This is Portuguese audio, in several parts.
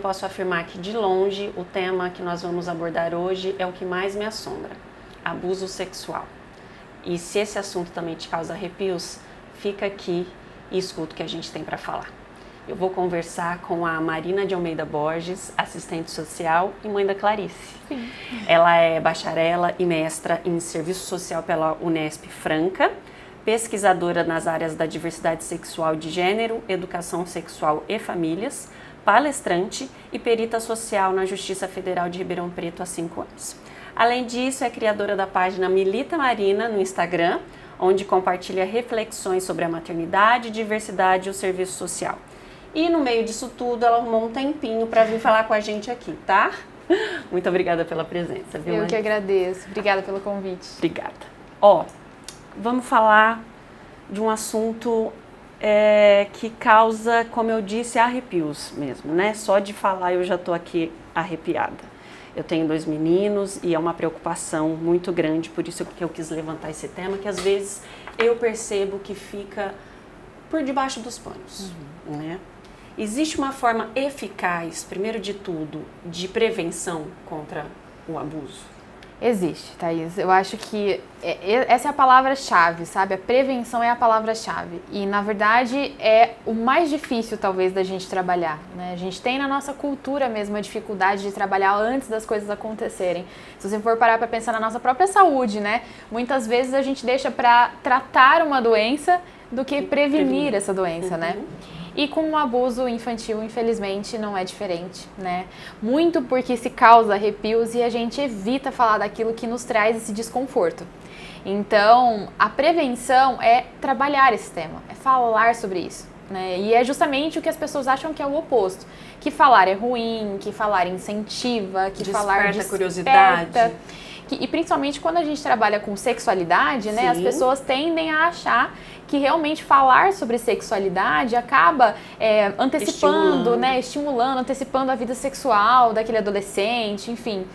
posso afirmar que, de longe, o tema que nós vamos abordar hoje é o que mais me assombra: abuso sexual. E se esse assunto também te causa arrepios, fica aqui e escuta o que a gente tem para falar. Eu vou conversar com a Marina de Almeida Borges, assistente social e mãe da Clarice. Sim. Ela é bacharela e mestra em Serviço Social pela Unesp Franca, pesquisadora nas áreas da diversidade sexual e de gênero, educação sexual e famílias, palestrante e perita social na Justiça Federal de Ribeirão Preto há 5 anos. Além disso, é criadora da página Milita Marina no Instagram, onde compartilha reflexões sobre a maternidade, diversidade e o serviço social. E no meio disso tudo, ela arrumou um tempinho para vir falar com a gente aqui, tá? Muito obrigada pela presença, viu, Eu que agradeço. Obrigada pelo convite. Obrigada. Vamos falar de um assunto que causa, como eu disse, arrepios mesmo, né? Só de falar eu já tô aqui arrepiada. Eu tenho 2 meninos e é uma preocupação muito grande, por isso que eu quis levantar esse tema, que às vezes eu percebo que fica por debaixo dos panos, né? Existe uma forma eficaz, primeiro de tudo, de prevenção contra o abuso? Existe, Thaís. Eu acho que essa é a palavra-chave, sabe? A prevenção é a palavra-chave. E, na verdade, é o mais difícil, talvez, da gente trabalhar, né? A gente tem na nossa cultura mesmo a dificuldade de trabalhar antes das coisas acontecerem. Se você for parar para pensar na nossa própria saúde, né? Muitas vezes a gente deixa para tratar uma doença do que prevenir essa doença, né? E com o abuso infantil, infelizmente, não é diferente, né? Muito porque se causa arrepios e a gente evita falar daquilo que nos traz esse desconforto. Então, a prevenção é trabalhar esse tema, é falar sobre isso, né? E é justamente o que as pessoas acham que é o oposto. Que falar é ruim, que falar incentiva, que falar desperta curiosidade. E principalmente quando a gente trabalha com sexualidade, né? As pessoas tendem a achar que realmente falar sobre sexualidade acaba antecipando, estimulando, antecipando a vida sexual daquele adolescente, enfim.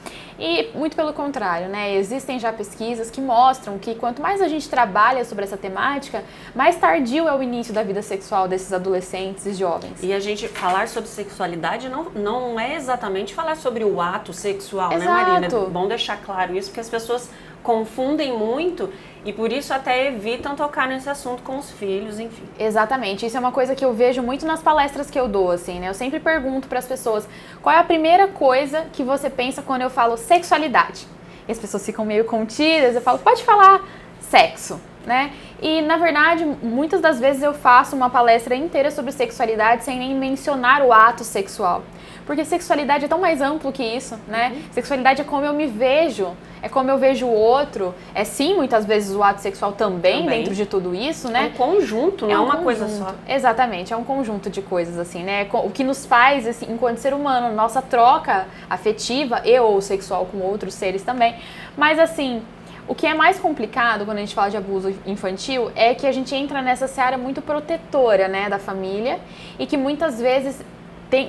E muito pelo contrário, né? Existem já pesquisas que mostram que quanto mais a gente trabalha sobre essa temática, mais tardio é o início da vida sexual desses adolescentes e jovens. E a gente falar sobre sexualidade não é exatamente falar sobre o ato sexual, Exato. Né, Marina? É bom deixar claro isso, porque as pessoas confundem muito e por isso até evitam tocar nesse assunto com os filhos, enfim. Exatamente, isso é uma coisa que eu vejo muito nas palestras que eu dou, assim, né? Eu sempre pergunto para as pessoas, qual é a primeira coisa que você pensa quando eu falo sexualidade? E as pessoas ficam meio contidas, eu falo, pode falar sexo, né? E, na verdade, muitas das vezes eu faço uma palestra inteira sobre sexualidade sem nem mencionar o ato sexual. Porque sexualidade é tão mais amplo que isso, né? Sexualidade é como eu me vejo, é como eu vejo o outro. É sim, muitas vezes o ato sexual também. Dentro de tudo isso, né? É um conjunto, não é uma coisa só. Exatamente, é um conjunto de coisas, assim, né? O que nos faz, assim, enquanto ser humano, nossa troca afetiva e ou sexual com outros seres também. Mas, assim, o que é mais complicado quando a gente fala de abuso infantil é que a gente entra nessa seara muito protetora, né, da família e que muitas vezes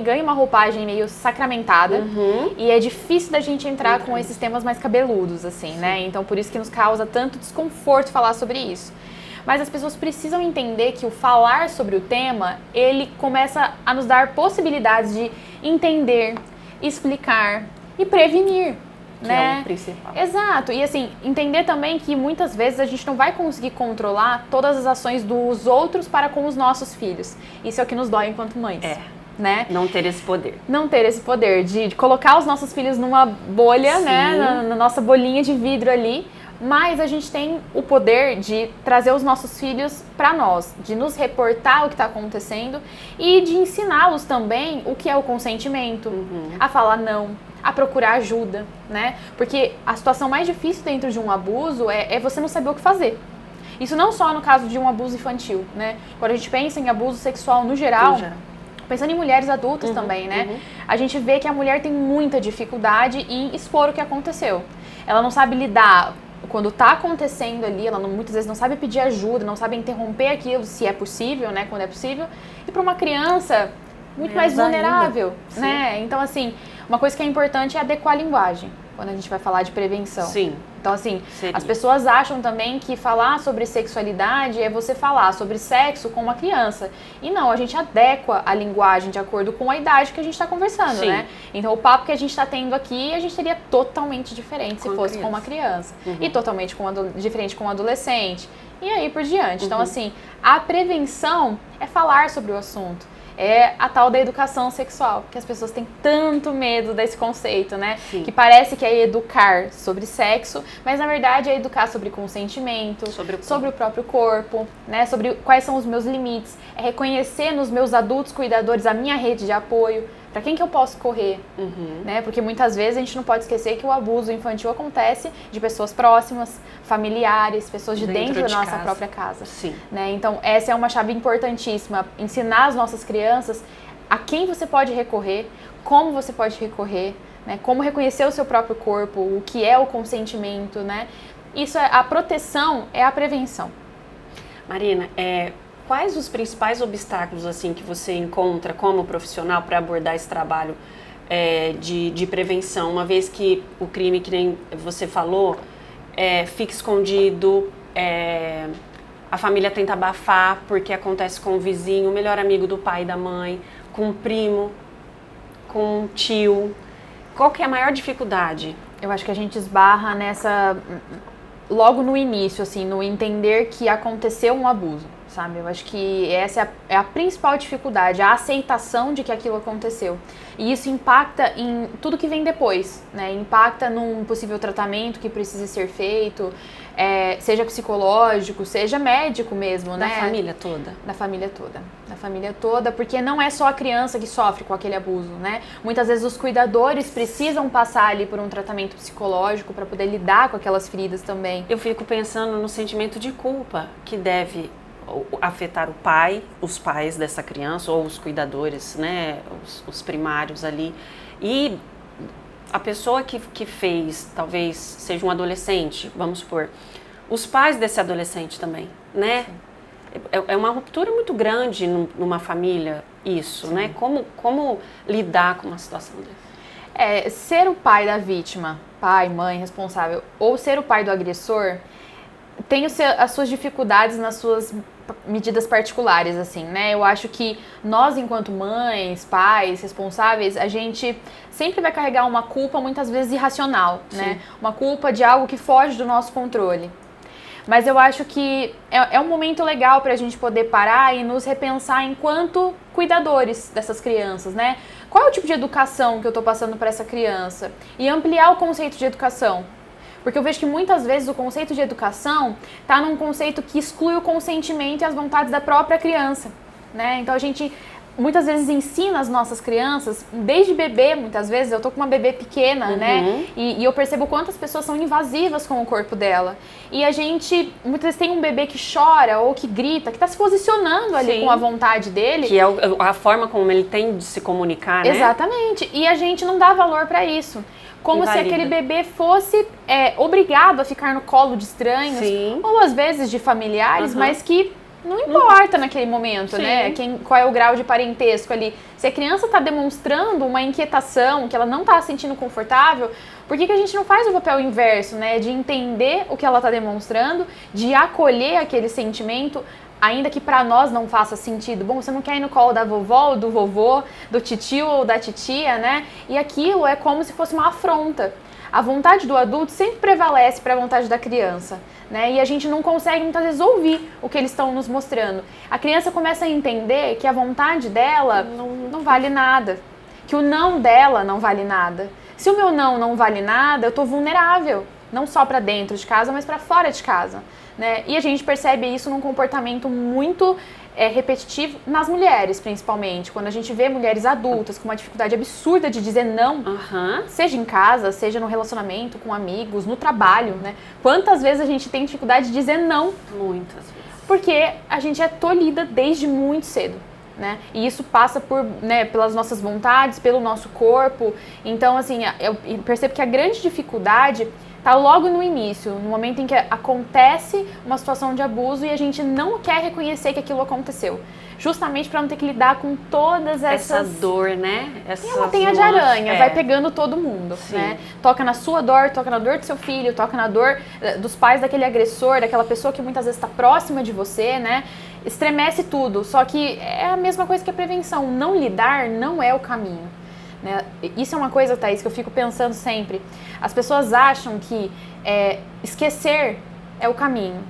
ganha uma roupagem meio sacramentada e é difícil da gente entrar com esses temas mais cabeludos, assim, né? Então, por isso que nos causa tanto desconforto falar sobre isso. Mas as pessoas precisam entender que o falar sobre o tema, ele começa a nos dar possibilidades de entender, explicar e prevenir. Né? É o principal. Exato, e assim, entender também que muitas vezes a gente não vai conseguir controlar todas as ações dos outros para com os nossos filhos. Isso é o que nos dói enquanto mães. Né? Não ter esse poder. Não ter esse poder de colocar os nossos filhos numa bolha, né? Na nossa bolinha de vidro ali. Mas a gente tem o poder de trazer os nossos filhos para nós, de nos reportar o que está acontecendo e de ensiná-los também o que é o consentimento, a falar não, a procurar ajuda, né? Porque a situação mais difícil dentro de um abuso é você não saber o que fazer. Isso não só no caso de um abuso infantil, né? Quando a gente pensa em abuso sexual no geral, pensando em mulheres adultas também, né? A gente vê que a mulher tem muita dificuldade em expor o que aconteceu. Ela não sabe lidar quando está acontecendo ali, ela muitas vezes não sabe pedir ajuda, não sabe interromper aquilo, se é possível, né? Quando é possível. E para uma criança, muito mais vulnerável, né? Então, assim, uma coisa que é importante é adequar a linguagem, quando a gente vai falar de prevenção. Sim. Então, assim, Seria. as pessoas acham também que falar sobre sexualidade é você falar sobre sexo com uma criança. E não, a gente adequa a linguagem de acordo com a idade que a gente está conversando, Sim. né? Então, o papo que a gente está tendo aqui, a gente teria totalmente diferente se fosse com uma criança. E totalmente diferente com um adolescente. E aí por diante. Então, assim, a prevenção é falar sobre o assunto. É a tal da educação sexual, que as pessoas têm tanto medo desse conceito, né? Sim. Que parece que é educar sobre sexo, mas na verdade é educar sobre consentimento, sobre o próprio corpo, né? Sobre quais são os meus limites, é reconhecer nos meus adultos cuidadores a minha rede de apoio, para quem que eu posso correr, né? Porque muitas vezes a gente não pode esquecer que o abuso infantil acontece de pessoas próximas, familiares, pessoas de dentro da nossa própria casa. Sim. Né? Então, essa é uma chave importantíssima, ensinar as nossas crianças a quem você pode recorrer, como você pode recorrer, né? Como reconhecer o seu próprio corpo, o que é o consentimento, né? Isso é a proteção, é a prevenção. Marina, quais os principais obstáculos assim que você encontra como profissional para abordar esse trabalho de prevenção, uma vez que o crime, que nem você falou, fica escondido, a família tenta abafar porque acontece com o vizinho, o melhor amigo do pai e da mãe, com o primo, com o tio. Qual que é a maior dificuldade? Eu acho que a gente esbarra nessa, logo no início, assim, no entender que aconteceu um abuso, sabe? Eu acho que essa é a principal dificuldade, a aceitação de que aquilo aconteceu. E isso impacta em tudo que vem depois, né? Impacta num possível tratamento que precise ser feito, seja psicológico, seja médico mesmo, né? Da família toda. Da família toda. Da família toda, porque não é só a criança que sofre com aquele abuso, né? Muitas vezes os cuidadores precisam passar ali por um tratamento psicológico para poder lidar com aquelas feridas também. Eu fico pensando no sentimento de culpa que deve afetar o pai, os pais dessa criança ou os cuidadores, né, os primários ali, e a pessoa que fez, talvez seja um adolescente, vamos supor, os pais desse adolescente também, né? É uma ruptura muito grande numa família isso, sim, né? Como lidar com uma situação dessa? Ser o pai da vítima, pai, mãe, responsável, ou ser o pai do agressor, tem as suas dificuldades nas suas medidas particulares, assim, né? Eu acho que nós, enquanto mães, pais, responsáveis, a gente sempre vai carregar uma culpa, muitas vezes irracional, sim, né? Uma culpa de algo que foge do nosso controle. Mas eu acho que é um momento legal para a gente poder parar e nos repensar enquanto cuidadores dessas crianças, né? Qual é o tipo de educação que eu estou passando para essa criança? E ampliar o conceito de educação. Porque eu vejo que muitas vezes o conceito de educação está num conceito que exclui o consentimento e as vontades da própria criança, né? Então a gente muitas vezes ensina as nossas crianças, desde bebê, muitas vezes, eu tô com uma bebê pequena, né? E eu percebo quantas pessoas são invasivas com o corpo dela. E a gente, muitas vezes tem um bebê que chora ou que grita, que tá se posicionando ali, sim, com a vontade dele. Que é a forma como ele tem de se comunicar, né? Exatamente. E a gente não dá valor para isso. Como se aquele bebê fosse obrigado a ficar no colo de estranhos, sim, ou às vezes de familiares, mas que não importa naquele momento, sim, né? Qual é o grau de parentesco ali. Se a criança está demonstrando uma inquietação, que ela não está se sentindo confortável, por que a gente não faz o papel inverso, né? De entender o que ela está demonstrando, de acolher aquele sentimento, ainda que para nós não faça sentido. Bom, você não quer ir no colo da vovó ou do vovô, do titio ou da titia, né? E aquilo é como se fosse uma afronta. A vontade do adulto sempre prevalece para a vontade da criança, né? E a gente não consegue muitas vezes ouvir o que eles estão nos mostrando. A criança começa a entender que a vontade dela não vale nada, que o não dela não vale nada. Se o meu não vale nada, eu estou vulnerável, não só para dentro de casa, mas para fora de casa, né? E a gente percebe isso num comportamento muito repetitivo nas mulheres, principalmente. Quando a gente vê mulheres adultas com uma dificuldade absurda de dizer não, seja em casa, seja no relacionamento, com amigos, no trabalho, né? Quantas vezes a gente tem dificuldade de dizer não? Muitas vezes. Porque a gente é tolhida desde muito cedo, né? E isso passa por, né, pelas nossas vontades, pelo nosso corpo. Então, assim, eu percebo que a grande dificuldade tá logo no início, no momento em que acontece uma situação de abuso e a gente não quer reconhecer que aquilo aconteceu. Justamente para não ter que lidar com todas essa dor, né? É uma teia de aranha, vai pegando todo mundo, né? Toca na sua dor, toca na dor do seu filho, toca na dor dos pais daquele agressor, daquela pessoa que muitas vezes está próxima de você, né? Estremece tudo, só que é a mesma coisa que a prevenção. Não lidar não é o caminho, né? Isso é uma coisa, Thaís, que eu fico pensando sempre. As pessoas acham que esquecer é o caminho.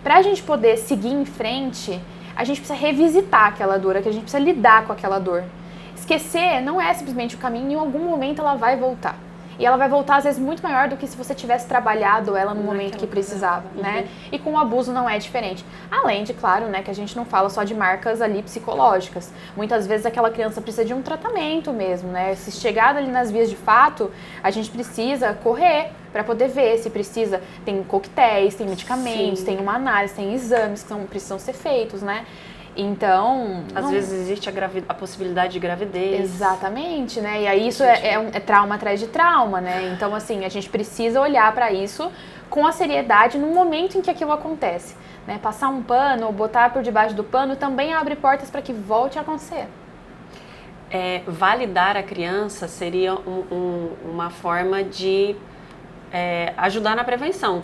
Para a gente poder seguir em frente, a gente precisa revisitar aquela dor, que a gente precisa lidar com aquela dor. Esquecer não é simplesmente o caminho, em algum momento ela vai voltar. E ela vai voltar, às vezes, muito maior do que se você tivesse trabalhado ela no momento que precisava, né? E com o abuso não é diferente. Além de, claro, né, que a gente não fala só de marcas ali psicológicas. Muitas vezes aquela criança precisa de um tratamento mesmo, né? Se chegar ali nas vias de fato, a gente precisa correr para poder ver se precisa. Tem coquetéis, tem medicamentos, tem uma análise, tem exames que precisam ser feitos, né? Então... Às vezes existe a possibilidade de gravidez. Exatamente, né? E aí isso é trauma atrás de trauma, né? Então, assim, a gente precisa olhar para isso com a seriedade no momento em que aquilo acontece, né? Passar um pano ou botar por debaixo do pano também abre portas para que volte a acontecer. Validar a criança seria uma forma de ajudar na prevenção.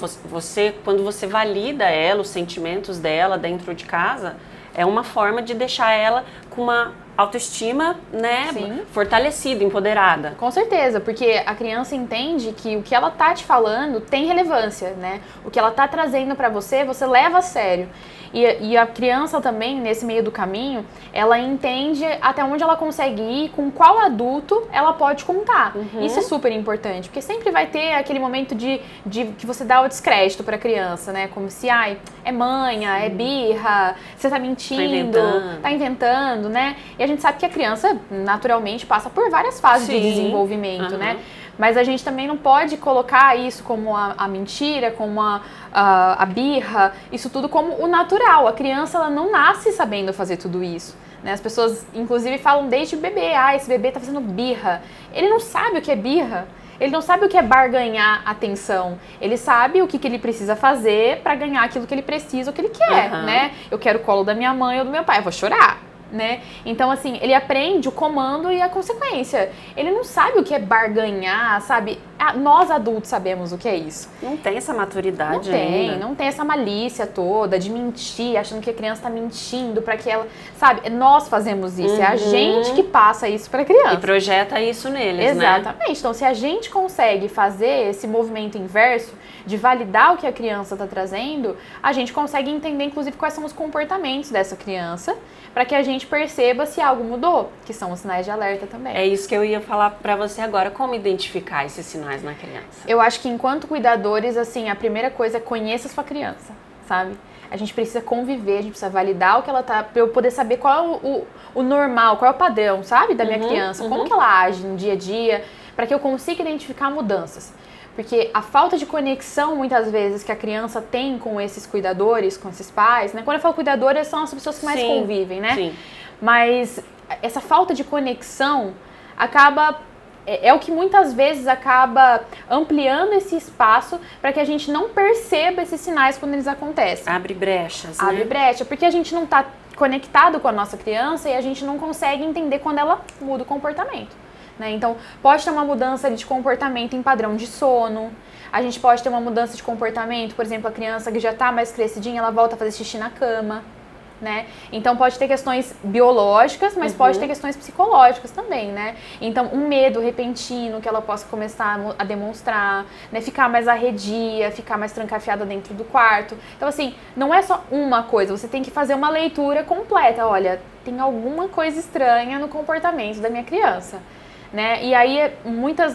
Quando você valida ela, os sentimentos dela dentro de casa, é uma forma de deixar ela com uma autoestima, né, fortalecida, empoderada. Com certeza, porque a criança entende que o que ela tá te falando tem relevância, né? O que ela tá trazendo para você leva a sério. E a criança também, nesse meio do caminho, ela entende até onde ela consegue ir, com qual adulto ela pode contar. Isso é super importante, porque sempre vai ter aquele momento de que você dá o descrédito para a criança, né? Como se, é manha, é birra, você tá mentindo, tá inventando, né? E a gente sabe que a criança, naturalmente, passa por várias fases de desenvolvimento, né? Mas a gente também não pode colocar isso como a mentira, como a birra, isso tudo como o natural. A criança, ela não nasce sabendo fazer tudo isso, né? As pessoas, inclusive, falam desde bebê, esse bebê tá fazendo birra. Ele não sabe o que é birra. Ele não sabe o que é barganhar atenção. Ele sabe o que ele precisa fazer para ganhar aquilo que ele precisa, o que ele quer, né? Eu quero o colo da minha mãe ou do meu pai, eu vou chorar, né? Então, assim, ele aprende o comando e a consequência. Ele não sabe o que é barganhar, sabe? Nós adultos sabemos o que é isso. Não tem essa maturidade ainda. Não tem essa malícia toda de mentir, achando que a criança tá mentindo para que ela, sabe? Nós fazemos isso, é a gente que passa isso pra criança. E projeta isso neles, Exatamente. Né? Então, se a gente consegue fazer esse movimento inverso de validar o que a criança tá trazendo, a gente consegue entender, inclusive, quais são os comportamentos dessa criança, para que a gente perceba se algo mudou, que são os sinais de alerta também. É isso que eu ia falar para você agora, como identificar esses sinais na criança? Eu acho que enquanto cuidadores, assim, a primeira coisa é conheça a sua criança, sabe? A gente precisa conviver, a gente precisa validar o que ela tá, para eu poder saber qual é o normal, qual é o padrão, sabe, da minha criança, como que ela age no dia a dia, para que eu consiga identificar mudanças. Porque a falta de conexão, muitas vezes, que a criança tem com esses cuidadores, com esses pais, né? Quando eu falo cuidadores, são as pessoas que mais convivem, né? Sim. Mas essa falta de conexão acaba... É o que muitas vezes acaba ampliando esse espaço para que a gente não perceba esses sinais quando eles acontecem. Abre brechas, né? Abre brecha, porque a gente não está conectado com a nossa criança e a gente não consegue entender quando ela muda o comportamento. Né? Então, pode ter uma mudança de comportamento em padrão de sono, a gente pode ter uma mudança de comportamento, por exemplo, a criança que já está mais crescidinha, ela volta a fazer xixi na cama, né? Então, pode ter questões biológicas, mas pode ter questões psicológicas também, né? Então, um medo repentino que ela possa começar a demonstrar, né? Ficar mais arredia, ficar mais trancafiada dentro do quarto. Então, assim, não é só uma coisa, você tem que fazer uma leitura completa. Olha, tem alguma coisa estranha no comportamento da minha criança. Né? E aí, muitas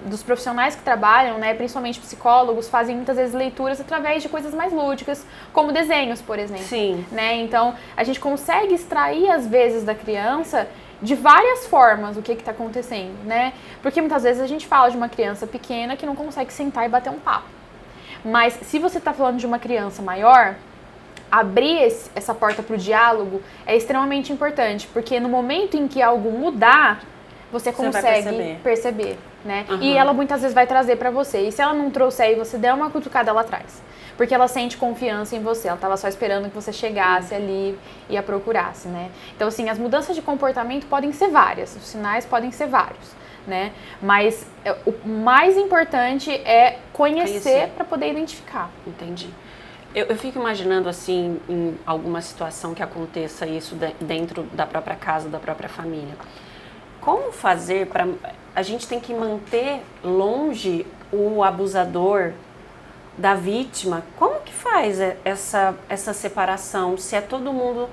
dos profissionais que trabalham, né, principalmente psicólogos, fazem muitas vezes leituras através de coisas mais lúdicas, como desenhos, por exemplo. Sim. Né? Então, a gente consegue extrair, às vezes, da criança, de várias formas, o que está acontecendo, né? Porque muitas vezes a gente fala de uma criança pequena que não consegue sentar e bater um papo. Mas, se você está falando de uma criança maior, abrir essa porta para o diálogo é extremamente importante, porque no momento em que algo mudar, você Você vai consegue perceber, né? Uhum. E ela muitas vezes vai trazer pra você. E se ela não trouxer e você der uma cutucada, ela traz. Porque ela sente confiança em você. Ela tava só esperando que você chegasse ali e a procurasse, né? Então, assim, as mudanças de comportamento podem ser várias. Os sinais podem ser vários, né? Mas o mais importante é conhecer para poder identificar. Entendi. Eu fico imaginando, assim, em alguma situação que aconteça isso dentro da própria casa, da própria família. Como fazer para... A gente tem que manter longe o abusador da vítima. Como que faz essa separação? Se é todo mundo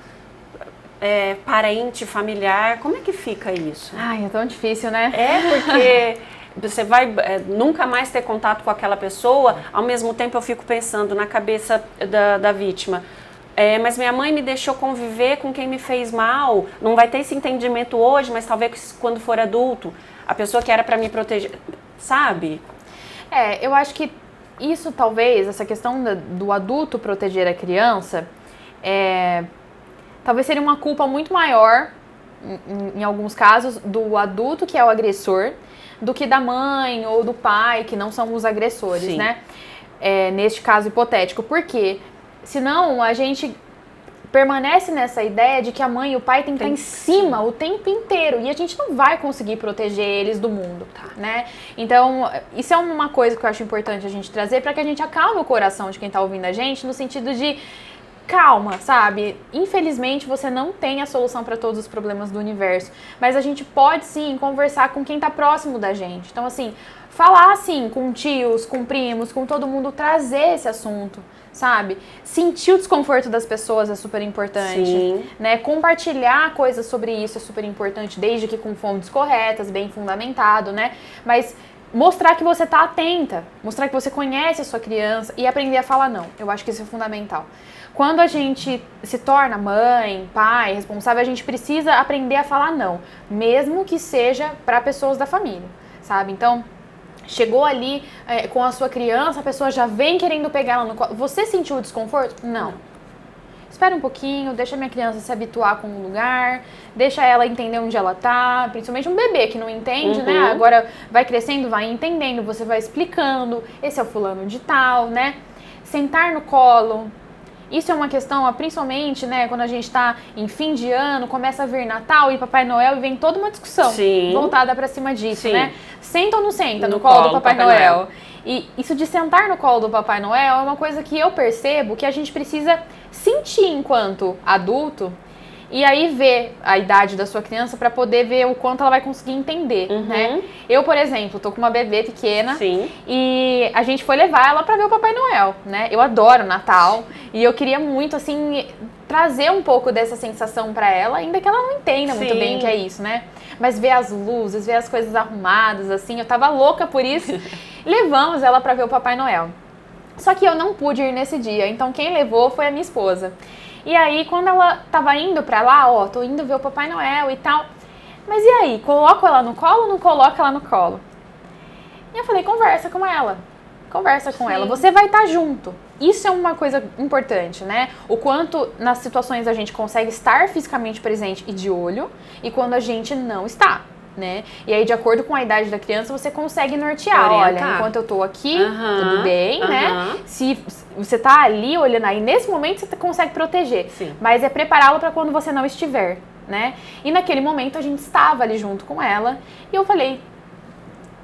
parente, familiar, como é que fica isso? Ai, é tão difícil, né? Porque você vai nunca mais ter contato com aquela pessoa. Ao mesmo tempo eu fico pensando na cabeça da vítima. Mas minha mãe me deixou conviver com quem me fez mal. Não vai ter esse entendimento hoje, mas talvez quando for adulto, a pessoa que era para me proteger, sabe? Eu acho que isso talvez, essa questão do adulto proteger a criança, talvez seria uma culpa muito maior, em alguns casos, do adulto que é o agressor, do que da mãe ou do pai, que não são os agressores, Sim. né? Neste caso hipotético. Por quê? Senão a gente permanece nessa ideia de que a mãe e o pai tem que estar em cima o tempo inteiro e a gente não vai conseguir proteger eles do mundo, né? Então, isso é uma coisa que eu acho importante a gente trazer para que a gente acalme o coração de quem está ouvindo a gente, no sentido de calma, sabe? Infelizmente, você não tem a solução para todos os problemas do universo, mas a gente pode sim conversar com quem está próximo da gente. Então, assim, falar assim com tios, com primos, com todo mundo, trazer esse assunto, sabe? Sentir o desconforto das pessoas é super importante, Sim. né? Compartilhar coisas sobre isso é super importante, desde que com fontes corretas, bem fundamentado, né? Mas mostrar que você tá atenta, mostrar que você conhece a sua criança e aprender a falar não. Eu acho que isso é fundamental. Quando a gente se torna mãe, pai, responsável, a gente precisa aprender a falar não, mesmo que seja para pessoas da família, sabe? Então, chegou ali com a sua criança, a pessoa já vem querendo pegar ela no colo. Você sentiu o desconforto? Não. Espera um pouquinho, deixa a minha criança se habituar com o lugar, deixa ela entender onde ela tá, principalmente um bebê que não entende, né? Agora vai crescendo, vai entendendo, você vai explicando, esse é o fulano de tal, né? Sentar no colo. Isso é uma questão, principalmente, né, quando a gente tá em fim de ano, começa a vir Natal e Papai Noel e vem toda uma discussão Sim. voltada pra cima disso, Sim. né? Senta ou não senta no colo do Papai Noel? E isso de sentar no colo do Papai Noel é uma coisa que eu percebo que a gente precisa sentir enquanto adulto e aí ver a idade da sua criança para poder ver o quanto ela vai conseguir entender, né? Eu, por exemplo, tô com uma bebê pequena Sim. e a gente foi levar ela para ver o Papai Noel, né? Eu adoro Natal e eu queria muito, assim, trazer um pouco dessa sensação para ela, ainda que ela não entenda muito Sim. bem o que é isso, né? Mas ver as luzes, ver as coisas arrumadas, assim, eu tava louca por isso. Levamos ela para ver o Papai Noel. Só que eu não pude ir nesse dia, então quem levou foi a minha esposa. E aí, quando ela tava indo pra lá, tô indo ver o Papai Noel e tal. Mas e aí, coloco ela no colo ou não coloco ela no colo? E eu falei, conversa com ela. Conversa com ela. Você vai estar junto. Isso é uma coisa importante, né? O quanto nas situações a gente consegue estar fisicamente presente e de olho, e quando a gente não está, né? E aí, de acordo com a idade da criança, você consegue nortear. Orientar. Olha, enquanto eu tô aqui, tudo bem, né? Se você tá ali olhando aí, nesse momento você consegue proteger. Sim. Mas é prepará-lo para quando você não estiver, né? E naquele momento a gente estava ali junto com ela e eu falei,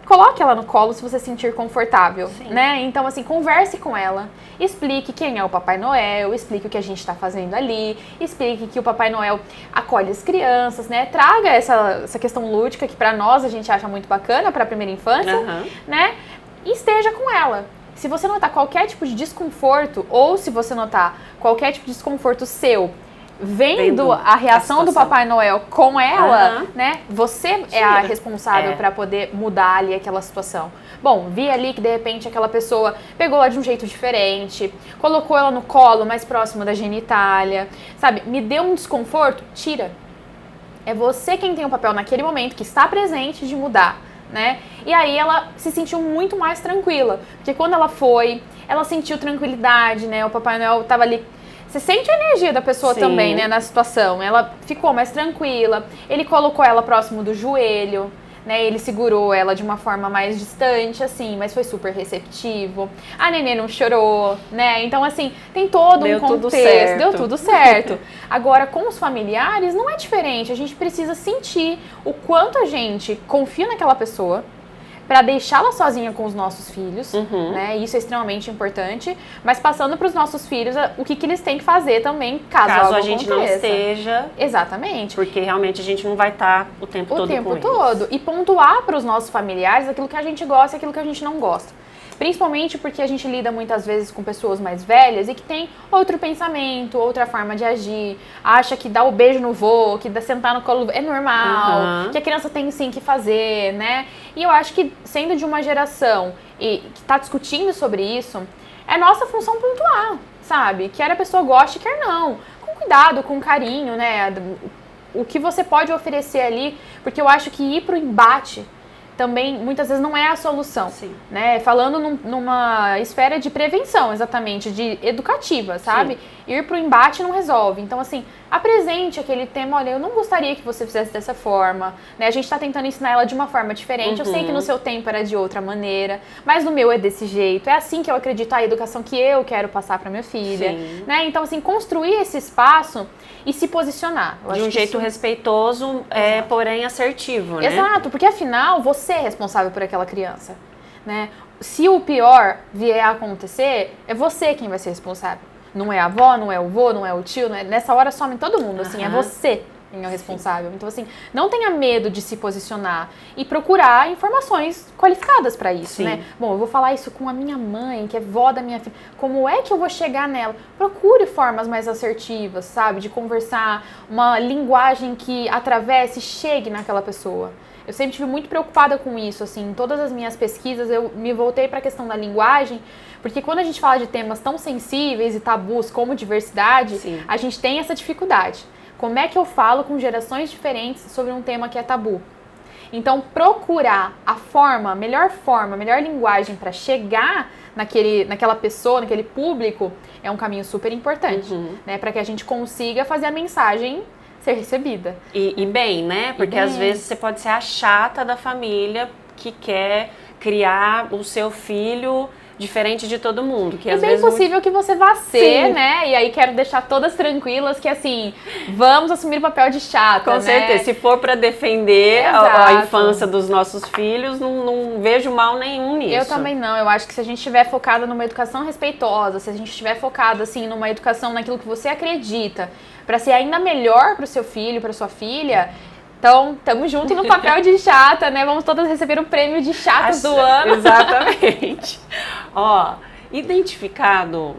coloque ela no colo se você se sentir confortável, né? Então, assim, converse com ela, explique quem é o Papai Noel, explique o que a gente está fazendo ali, explique que o Papai Noel acolhe as crianças, né? Traga essa questão lúdica que pra nós a gente acha muito bacana pra primeira infância, né? E esteja com ela. Se você notar qualquer tipo de desconforto ou se você notar qualquer tipo de desconforto seu vendo a reação do Papai Noel com ela, né? Você é a responsável para poder mudar ali aquela situação. Bom, vi ali que de repente aquela pessoa pegou ela de um jeito diferente, colocou ela no colo mais próximo da genitália, sabe? Me deu um desconforto? Tira. É você quem tem o papel naquele momento, que está presente, de mudar, né? E aí ela se sentiu muito mais tranquila, porque quando ela foi, ela sentiu tranquilidade, né? O Papai Noel tava ali. Você sente a energia da pessoa também, né, na situação. Ela ficou mais tranquila, ele colocou ela próximo do joelho, né? Ele segurou ela de uma forma mais distante, assim, mas foi super receptivo. A nenê não chorou, né? Então, assim, tem todo um contexto. Deu tudo certo. Agora, com os familiares, não é diferente. A gente precisa sentir o quanto a gente confia naquela pessoa, para deixá-la sozinha com os nossos filhos, né? Isso é extremamente importante. Mas passando para os nossos filhos o que eles têm que fazer também, caso algo a gente aconteça. não esteja. Exatamente. Porque realmente a gente não vai estar o tempo todo com eles. E pontuar para os nossos familiares aquilo que a gente gosta e aquilo que a gente não gosta. Principalmente porque a gente lida muitas vezes com pessoas mais velhas e que tem outro pensamento, outra forma de agir, acha que dar o beijo no vô, que sentar no colo é normal, que a criança tem sim que fazer, né? E eu acho que sendo de uma geração e que está discutindo sobre isso, é nossa função pontuar, sabe? Quer a pessoa goste, quer não. Com cuidado, com carinho, né? O que você pode oferecer ali, porque eu acho que ir pro embate também muitas vezes não é a solução, né? Falando numa esfera de prevenção, exatamente, de educativa, sabe? Sim. Ir pro embate não resolve. Então, assim, apresente aquele tema, olha, eu não gostaria que você fizesse dessa forma, né? A gente tá tentando ensinar ela de uma forma diferente. Eu sei que no seu tempo era de outra maneira, mas no meu é desse jeito. É assim que eu acredito, a educação que eu quero passar pra minha filha, né? Então, assim, construir esse espaço e se posicionar. De um jeito respeitoso, porém assertivo, né? Exato, porque afinal você é responsável por aquela criança, né? Se o pior vier a acontecer, é você quem vai ser responsável. Não é a avó, não é o vô, não é o tio, não é... nessa hora some todo mundo, assim, é você quem é o responsável. Então, assim, não tenha medo de se posicionar e procurar informações qualificadas para isso, né? Bom, eu vou falar isso com a minha mãe, que é vó da minha filha. Como é que eu vou chegar nela? Procure formas mais assertivas, sabe? De conversar, uma linguagem que atravesse, chegue naquela pessoa. Eu sempre estive muito preocupada com isso, assim, em todas as minhas pesquisas eu me voltei para a questão da linguagem, porque quando a gente fala de temas tão sensíveis e tabus como diversidade, a gente tem essa dificuldade. Como é que eu falo com gerações diferentes sobre um tema que é tabu? Então, procurar a melhor linguagem para chegar naquela pessoa, naquele público, é um caminho super importante, né? Para que a gente consiga fazer a mensagem ser recebida. E bem, né? Porque às vezes você pode ser a chata da família que quer criar o seu filho diferente de todo mundo. Que é bem possível que você vá ser, né? E aí quero deixar todas tranquilas que, assim, vamos assumir o papel de chata, Com certeza. Se for para defender a infância dos nossos filhos, não vejo mal nenhum nisso. Eu também não. Eu acho que se a gente estiver focada numa educação respeitosa, se a gente estiver focada, assim, numa educação naquilo que você acredita, para ser ainda melhor para o seu filho, para sua filha... Então, estamos juntos no papel de chata, né? Vamos todas receber o prêmio de chatas do ano. Exatamente. Ó, identificado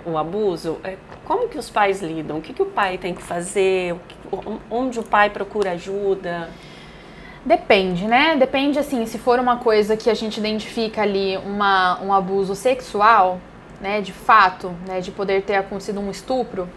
o abuso, como que os pais lidam? O que o pai tem que fazer? Onde o pai procura ajuda? Depende, né? Depende, assim, se for uma coisa que a gente identifica ali um abuso sexual, né? De fato, né? De poder ter acontecido um estupro,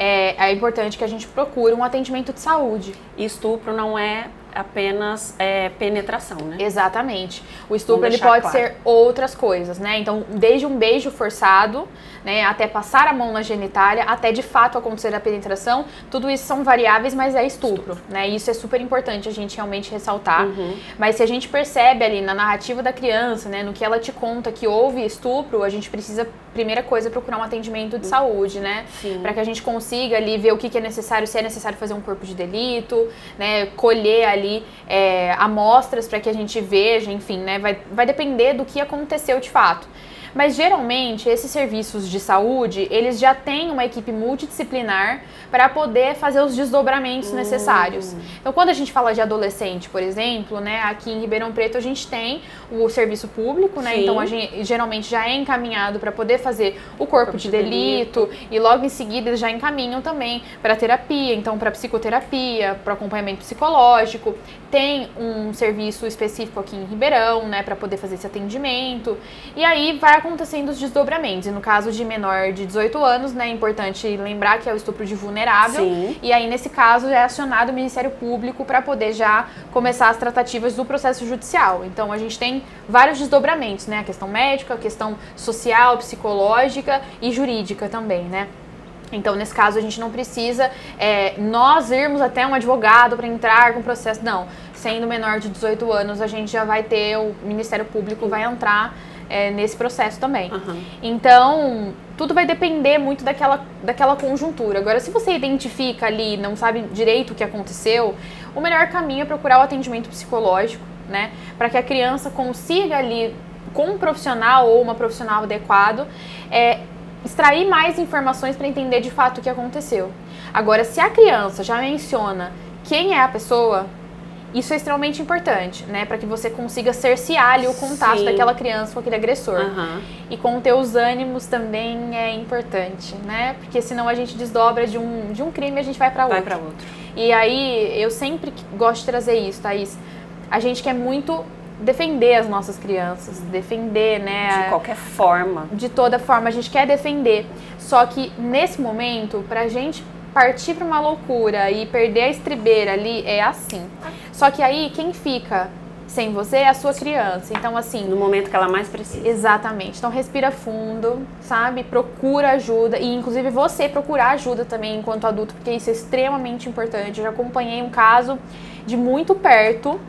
é importante que a gente procure um atendimento de saúde. E estupro não é apenas penetração, né? Exatamente. O estupro ele pode ser outras coisas, né? Então, desde um beijo forçado, né, até passar a mão na genitália, até de fato acontecer a penetração, tudo isso são variáveis, mas é estupro, né? Isso é super importante a gente realmente ressaltar. Mas se a gente percebe ali na narrativa da criança, né, no que ela te conta que houve estupro, a gente precisa, primeira coisa, procurar um atendimento de saúde, né? Para que a gente consiga ali ver o que é necessário, se é necessário fazer um corpo de delito, né, colher ali amostras para que a gente veja, enfim, né, vai depender do que aconteceu de fato. Mas geralmente esses serviços de saúde, eles já têm uma equipe multidisciplinar para poder fazer os desdobramentos necessários. Então, quando a gente fala de adolescente, por exemplo, né, aqui em Ribeirão Preto a gente tem o serviço público, né? Então a gente geralmente já é encaminhado para poder fazer o corpo de delito e logo em seguida eles já encaminham também para terapia, então para psicoterapia, para acompanhamento psicológico. Tem um serviço específico aqui em Ribeirão, né, para poder fazer esse atendimento. E aí vai acontecendo os desdobramentos. E no caso de menor de 18 anos, né, é importante lembrar que é o estupro de vulnerável. E aí, nesse caso, é acionado o Ministério Público para poder já começar as tratativas do processo judicial. Então, a gente tem vários desdobramentos, né? A questão médica, a questão social, psicológica e jurídica também, né? Então, nesse caso, a gente não precisa nós irmos até um advogado para entrar com o processo. Não, sendo menor de 18 anos, a gente já vai ter, o Ministério Público vai entrar nesse processo também. Uhum. Então, tudo vai depender muito daquela conjuntura. Agora, se você identifica ali, não sabe direito o que aconteceu, o melhor caminho é procurar o atendimento psicológico, né? Para que a criança consiga ali, com um profissional ou uma profissional adequado, extrair mais informações para entender de fato o que aconteceu. Agora, se a criança já menciona quem é a pessoa, isso é extremamente importante, né? Para que você consiga cercear ali o contato daquela criança com aquele agressor. Uhum. E conter os ânimos também é importante, né? Porque senão a gente desdobra de um crime e a gente vai para outro. E aí, eu sempre gosto de trazer isso, Thaís. A gente quer muito defender as nossas crianças, defender, né? De qualquer forma. De toda forma, a gente quer defender. Só que, nesse momento, pra gente partir pra uma loucura e perder a estribeira ali, é assim. Só que aí, quem fica sem você é a sua criança. Então, assim... No momento que ela mais precisa. Exatamente. Então, respira fundo, sabe? Procura ajuda. E, inclusive, você procurar ajuda também enquanto adulto, porque isso é extremamente importante. Eu já acompanhei um caso de muito perto,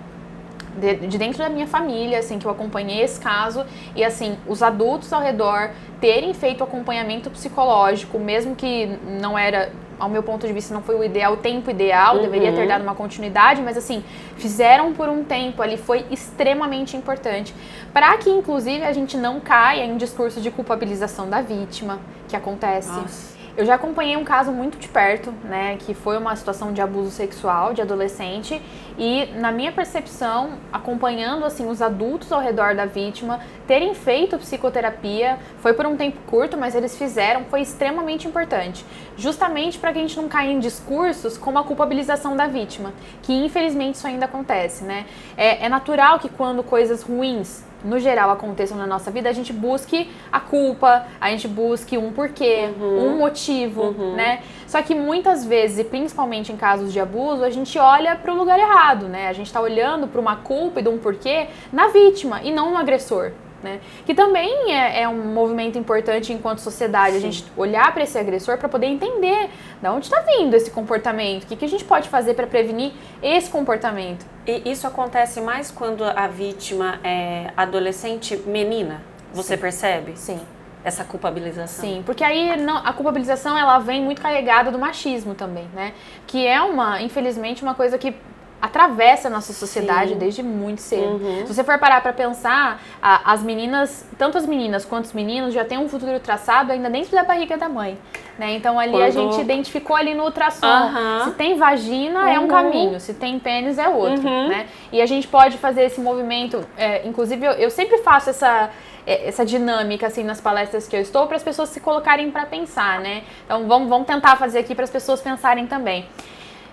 de dentro da minha família, assim, que eu acompanhei esse caso, e assim, os adultos ao redor terem feito acompanhamento psicológico, mesmo que não era, ao meu ponto de vista, não foi o tempo ideal, deveria ter dado uma continuidade, mas assim, fizeram por um tempo ali, foi extremamente importante, para que inclusive a gente não caia em discurso de culpabilização da vítima, que acontece. Nossa. Eu já acompanhei um caso muito de perto, né, que foi uma situação de abuso sexual de adolescente, e na minha percepção, acompanhando assim os adultos ao redor da vítima terem feito psicoterapia, foi por um tempo curto, mas eles fizeram, foi extremamente importante, justamente para que a gente não caia em discursos como a culpabilização da vítima, que infelizmente isso ainda acontece, né? É natural que quando coisas ruins no geral aconteçam na nossa vida, a gente busque a culpa, a gente busque um porquê, um motivo, né? Só que muitas vezes, e principalmente em casos de abuso, a gente olha para o lugar errado, né? A gente está olhando para uma culpa e de um porquê na vítima e não no agressor, né? Que também é um movimento importante enquanto sociedade, a gente olhar para esse agressor para poder entender de onde está vindo esse comportamento, o que a gente pode fazer para prevenir esse comportamento. E isso acontece mais quando a vítima é adolescente menina, você percebe? Sim. Essa culpabilização. Sim, porque aí a culpabilização ela vem muito carregada do machismo também, né? Que é infelizmente, uma coisa que atravessa a nossa sociedade desde muito cedo. Se você for parar pra pensar, as meninas, tanto as meninas quanto os meninos, já têm um futuro traçado ainda dentro da barriga da mãe, né? Então ali a gente identificou ali no ultrassom, se tem vagina é um caminho, se tem pênis é outro, né? E a gente pode fazer esse movimento, inclusive eu sempre faço essa dinâmica assim nas palestras que eu estou, para as pessoas se colocarem para pensar, né? Então vamos tentar fazer aqui para as pessoas pensarem também.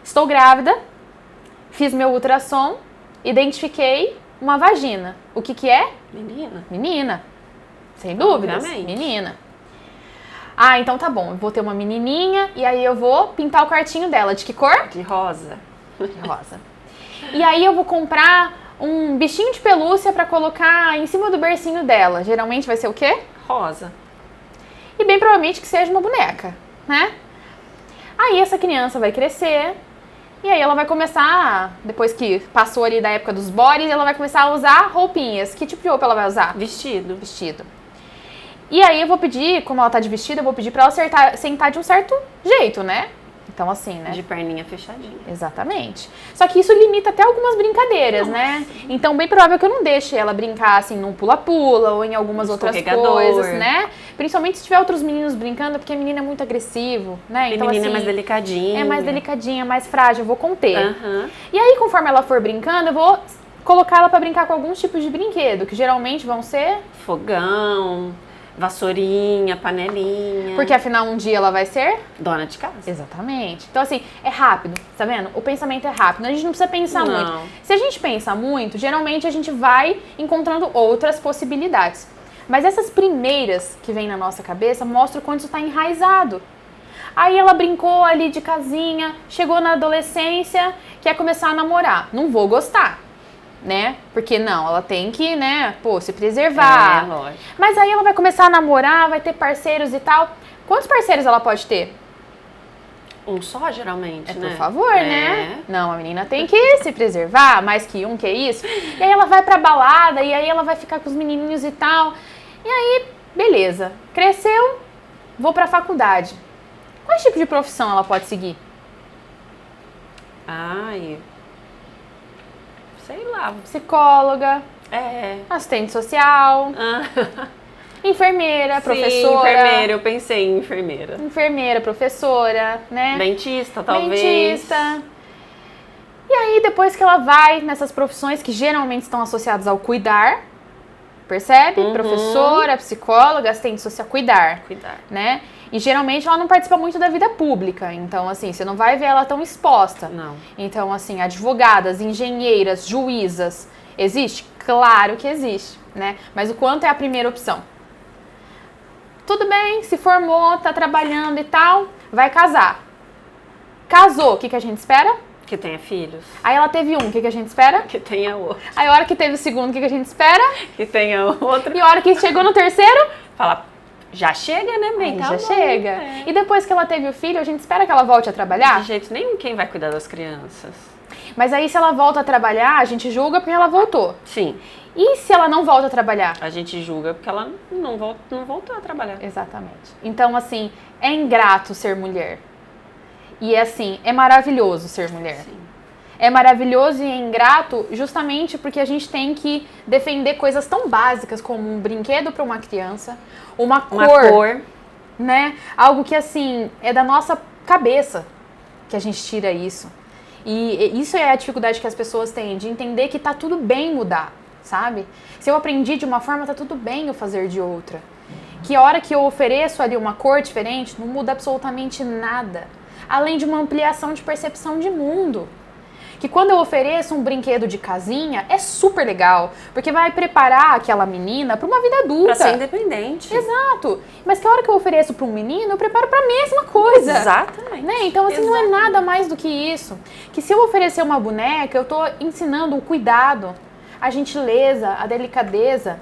Estou grávida, fiz meu ultrassom, identifiquei uma vagina. O que é? Menina. Menina. Sem dúvidas. Obviamente. Menina. Ah, então tá bom. Eu vou ter uma menininha e aí eu vou pintar o quartinho dela. De que cor? De rosa. De rosa. E aí eu vou comprar um bichinho de pelúcia pra colocar em cima do bercinho dela. Geralmente vai ser o quê? Rosa. E bem provavelmente que seja uma boneca, né? Aí essa criança vai crescer. E aí ela vai começar, depois que passou ali da época dos bodies, ela vai começar a usar roupinhas. Que tipo de roupa ela vai usar? Vestido. Vestido. E aí eu vou pedir, como ela tá de vestido, eu vou pedir pra ela sentar de um certo jeito, né? Então assim, né? De perninha fechadinha. Exatamente. Só que isso limita até algumas brincadeiras, né? Então bem provável que eu não deixe ela brincar assim num pula-pula ou em algumas outras coisas, né? Principalmente se tiver outros meninos brincando, porque a menina é muito agressivo, né? Então, a menina assim, é mais delicadinha. É mais delicadinha, mais frágil, eu vou conter. E aí, conforme ela for brincando, eu vou colocar ela pra brincar com alguns tipos de brinquedo, que geralmente vão ser... Fogão, vassourinha, panelinha. Porque afinal um dia ela vai ser... dona de casa. Exatamente. Então assim, é rápido, tá vendo? O pensamento é rápido, a gente não precisa pensar muito. Se a gente pensa muito, geralmente a gente vai encontrando outras possibilidades. Mas essas primeiras que vêm na nossa cabeça mostram quando isso está enraizado. Aí ela brincou ali de casinha, chegou na adolescência, quer começar a namorar. Não vou gostar, né? Porque não, ela tem que, né, se preservar. Lógico. Mas aí ela vai começar a namorar, vai ter parceiros e tal. Quantos parceiros ela pode ter? Um só, geralmente, né? Por favor, né? Não, a menina tem que se preservar, mais que um, que isso. E aí ela vai pra balada, e aí ela vai ficar com os menininhos e tal. E aí, beleza. Cresceu, vou pra faculdade. Qual tipo de profissão ela pode seguir? Ai, sei lá. Psicóloga, É. assistente social, enfermeira, Sim, professora. enfermeira, eu pensei em enfermeira. Enfermeira, professora, né? Dentista, talvez. Dentista. E aí, depois que ela vai nessas profissões que geralmente estão associadas ao cuidar, percebe? Professora, psicóloga, assistente social, cuidar, né? E geralmente ela não participa muito da vida pública, então assim, você não vai ver ela tão exposta. Não. Então assim, advogadas, engenheiras, juízas, existe? Claro que existe, né? Mas o quanto é a primeira opção? Tudo bem, se formou, tá trabalhando e tal, vai casar. Casou, o que a gente espera? Que tenha filhos. Aí ela teve um, o que a gente espera? Que tenha outro. Aí a hora que teve o segundo, o que a gente espera? Que tenha outro. E a hora que chegou no terceiro? Fala, já chega, né, bem? Aí Tá já bom. chega. É. E depois que ela teve o filho, a gente espera que ela volte a trabalhar? De jeito nenhum, quem vai cuidar das crianças? Mas aí se ela volta a trabalhar, a gente julga porque ela voltou. Sim. E se ela não volta a trabalhar? A gente julga porque ela não voltou a trabalhar. Exatamente. Então, assim, é ingrato ser mulher. E, assim, é maravilhoso ser mulher. Sim. É maravilhoso e é ingrato justamente porque a gente tem que defender coisas tão básicas como um brinquedo para uma criança, uma cor, né? Algo que, assim, é da nossa cabeça que a gente tira isso. E isso é a dificuldade que as pessoas têm, de entender que tá tudo bem mudar, sabe? Se eu aprendi de uma forma, tá tudo bem eu fazer de outra. Que a hora que eu ofereço ali uma cor diferente, não muda absolutamente nada. Além de uma ampliação de percepção de mundo. Que quando eu ofereço um brinquedo de casinha, é super legal, porque vai preparar aquela menina para uma vida adulta. Pra ser independente. Exato. Mas que a hora que eu ofereço para um menino, eu preparo para a mesma coisa. Exatamente. Né? Então, assim, não é nada mais do que isso. Que se eu oferecer uma boneca, eu tô ensinando o cuidado, a gentileza, a delicadeza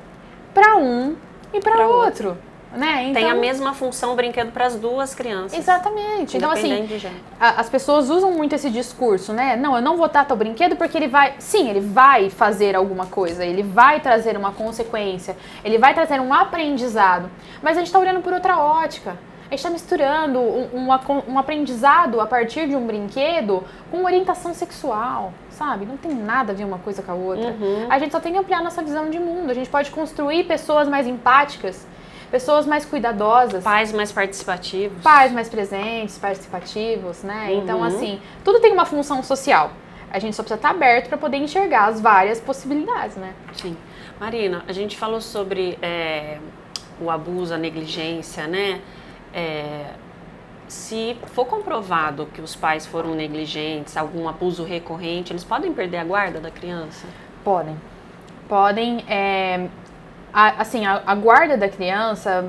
para um e para outro. Né? Então, tem a mesma função o brinquedo para as duas crianças. Exatamente. Então, assim, de gênero. As pessoas usam muito esse discurso, né? Não, eu não vou dar tal brinquedo porque ele vai... Sim, ele vai fazer alguma coisa, ele vai trazer uma consequência, ele vai trazer um aprendizado. Mas a gente tá olhando por outra ótica. A gente tá misturando um aprendizado a partir de um brinquedo com orientação sexual, sabe? Não tem nada a ver uma coisa com a outra. A gente só tem que ampliar nossa visão de mundo. A gente pode construir pessoas mais empáticas, pessoas mais cuidadosas. Pais mais participativos. Pais mais presentes, participativos, né? Então, assim, tudo tem uma função social. A gente só precisa estar aberto para poder enxergar as várias possibilidades, né? Sim. Marina, a gente falou sobre o abuso, a negligência, né? Se for comprovado que os pais foram negligentes, algum abuso recorrente, eles podem perder a guarda da criança? Podem. Podem, a guarda da criança,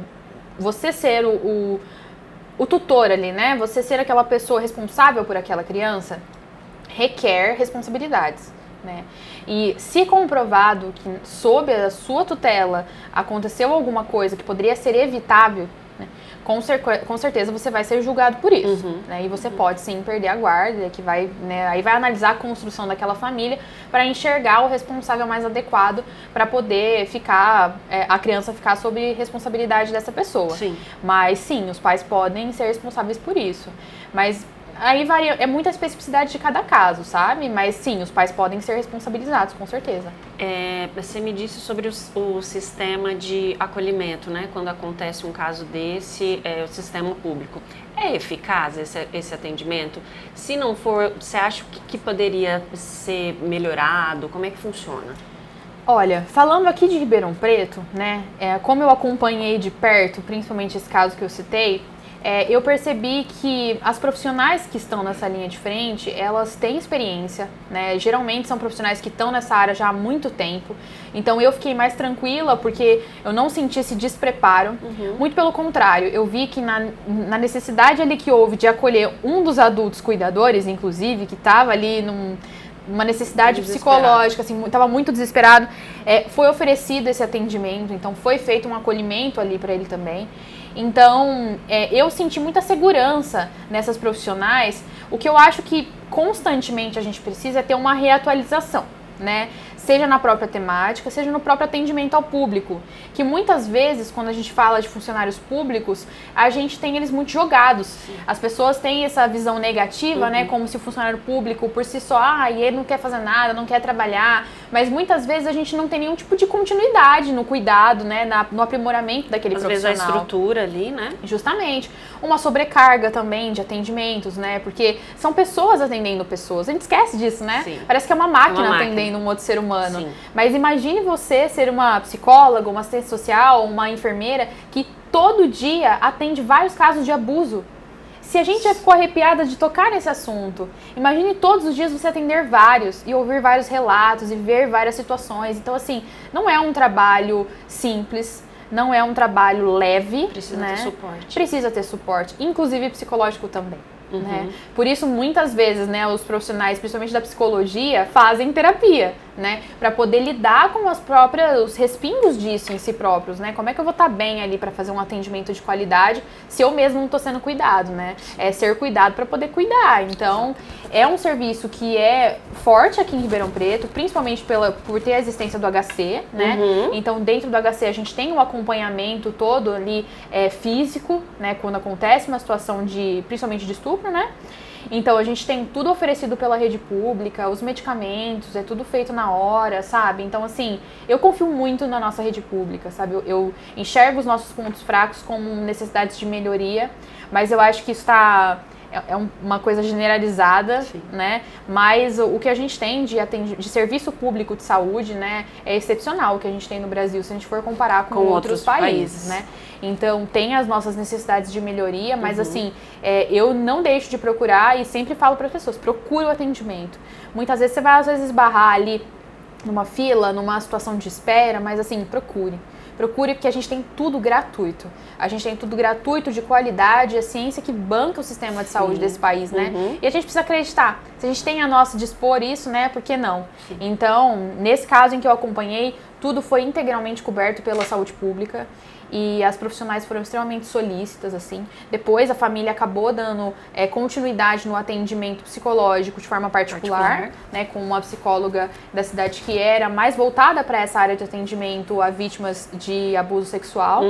você ser o tutor ali, né? Você ser aquela pessoa responsável por aquela criança, requer responsabilidades, né? E se comprovado que sob a sua tutela aconteceu alguma coisa que poderia ser evitável, né, com certeza você vai ser julgado por isso, né? E você pode sim perder a guarda, que vai, né, aí vai analisar a construção daquela família para enxergar o responsável mais adequado para poder ficar, a criança ficar sob responsabilidade dessa pessoa. Sim. Mas sim, os pais podem ser responsáveis por isso. Mas aí varia, é muita especificidade de cada caso, sabe? Mas sim, os pais podem ser responsabilizados, com certeza. Você me disse sobre o sistema de acolhimento, né? Quando acontece um caso desse, o sistema público. É eficaz esse atendimento? Se não for, você acha que poderia ser melhorado? Como é que funciona? Olha, falando aqui de Ribeirão Preto, né? Como eu acompanhei de perto, principalmente esse caso que eu citei, eu percebi que as profissionais que estão nessa linha de frente, elas têm experiência, né? Geralmente são profissionais que estão nessa área já há muito tempo. Então eu fiquei mais tranquila porque eu não senti esse despreparo. Muito pelo contrário, eu vi que na necessidade ali que houve de acolher um dos adultos cuidadores, inclusive, que estava ali numa necessidade psicológica, assim, estava muito desesperado, foi oferecido esse atendimento, então foi feito um acolhimento ali para ele também. Então, eu senti muita segurança nessas profissionais. O que eu acho que constantemente a gente precisa é ter uma reatualização, né? Seja na própria temática, seja no próprio atendimento ao público. Que muitas vezes, quando a gente fala de funcionários públicos, a gente tem eles muito jogados. Sim. As pessoas têm essa visão negativa, né? Como se o funcionário público, por si só, ele não quer fazer nada, não quer trabalhar. Mas muitas vezes a gente não tem nenhum tipo de continuidade no cuidado, né? No aprimoramento daquele profissional. Às vezes a estrutura ali, né? Justamente. Uma sobrecarga também de atendimentos, né? Porque são pessoas atendendo pessoas. A gente esquece disso, né? Sim. Parece que é uma máquina atendendo um outro ser humano. Sim. Mas imagine você ser uma psicóloga, uma assistente social, uma enfermeira que todo dia atende vários casos de abuso. Se a gente já ficou arrepiada de tocar nesse assunto, imagine todos os dias você atender vários e ouvir vários relatos e ver várias situações. Então, assim, não é um trabalho simples, não é um trabalho leve. Precisa ter suporte. Precisa ter suporte, inclusive psicológico também. Né? Por isso, muitas vezes, né, os profissionais, principalmente da psicologia, fazem terapia, né, para poder lidar com os respingos disso em si próprios, né? Como é que eu vou estar bem ali para fazer um atendimento de qualidade se eu mesmo não estou sendo cuidado, né? É ser cuidado para poder cuidar. Então, é um serviço que é forte aqui em Ribeirão Preto, principalmente por ter a existência do HC, né? Então, dentro do HC a gente tem um acompanhamento todo ali físico, né, quando acontece uma situação principalmente de estupro, né? Então, a gente tem tudo oferecido pela rede pública, os medicamentos, é tudo feito na hora, sabe? Então, assim, eu confio muito na nossa rede pública, sabe? Eu enxergo os nossos pontos fracos como necessidades de melhoria, mas eu acho que isso é uma coisa generalizada, sim, né? Mas o que a gente tem de serviço público de saúde, né, é excepcional o que a gente tem no Brasil, se a gente for comparar com outros países, né? Então, tem as nossas necessidades de melhoria, mas assim, eu não deixo de procurar e sempre falo para as pessoas, procure o atendimento. Muitas vezes você vai, às vezes, esbarrar ali numa fila, numa situação de espera, mas assim, procure. Procure, porque a gente tem tudo gratuito. A gente tem tudo gratuito, de qualidade, a ciência que banca o sistema de saúde desse país, né? E a gente precisa acreditar. Se a gente tem a nossa dispor isso, né? Por que não? Sim. Então, nesse caso em que eu acompanhei, tudo foi integralmente coberto pela saúde pública. E as profissionais foram extremamente solícitas, assim. Depois a família acabou dando continuidade no atendimento psicológico de forma particular, né, com uma psicóloga da cidade que era mais voltada para essa área de atendimento a vítimas de abuso sexual.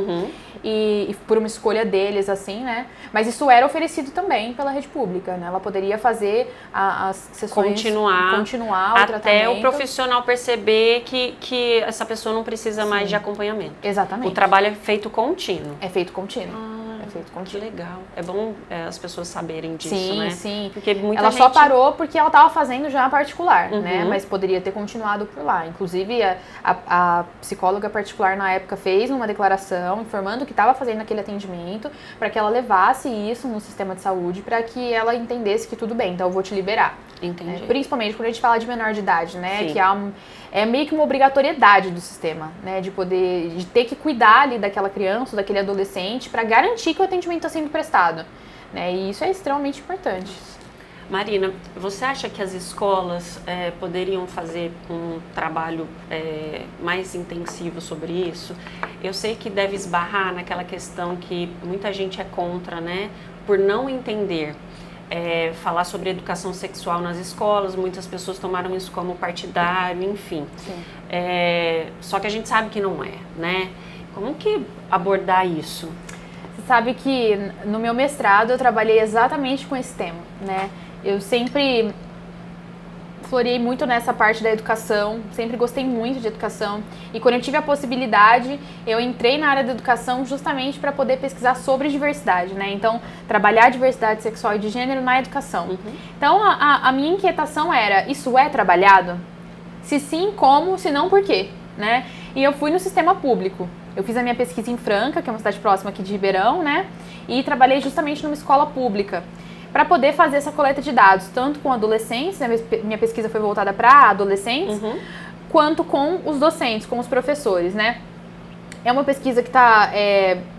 E por uma escolha deles, assim, né? Mas isso era oferecido também pela rede pública, né? Ela poderia fazer as sessões... Continuar o até tratamento. O profissional perceber que essa pessoa não precisa mais de acompanhamento. Exatamente. O trabalho é feito contínuo. É feito contínuo. É feito contínuo. Que legal. É bom as pessoas saberem disso, sim, né? Sim, porque muita ela gente... só parou porque ela estava fazendo já particular, né? Mas poderia ter continuado por lá. Inclusive, a psicóloga particular na época fez uma declaração informando que estava fazendo aquele atendimento para que ela levasse isso no sistema de saúde para que ela entendesse que tudo bem, então eu vou te liberar. Entendi. Principalmente quando a gente fala de menor de idade, né? Sim. Que é meio que uma obrigatoriedade do sistema, né? De ter que cuidar ali daquela criança, daquele adolescente, para garantir que o atendimento está sendo prestado, né? E isso é extremamente importante. Marina, você acha que as escolas poderiam fazer um trabalho mais intensivo sobre isso? Eu sei que deve esbarrar naquela questão que muita gente é contra, né? Por não entender. Falar sobre educação sexual nas escolas, muitas pessoas tomaram isso como partidário, enfim. Só que a gente sabe que não é, né? Como que abordar isso? Você sabe que no meu mestrado eu trabalhei exatamente com esse tema, né? Eu sempre floreei muito nessa parte da educação, sempre gostei muito de educação. E quando eu tive a possibilidade, eu entrei na área da educação justamente para poder pesquisar sobre diversidade, né? Então, trabalhar diversidade sexual e de gênero na educação. Então, a minha inquietação era, isso é trabalhado? Se sim, como? Se não, por quê? Né? E eu fui no sistema público. Eu fiz a minha pesquisa em Franca, que é uma cidade próxima aqui de Ribeirão, né? E trabalhei justamente numa escola pública, para poder fazer essa coleta de dados, tanto com adolescentes, né, minha pesquisa foi voltada para adolescentes, quanto com os docentes, com os professores, né? É uma pesquisa que está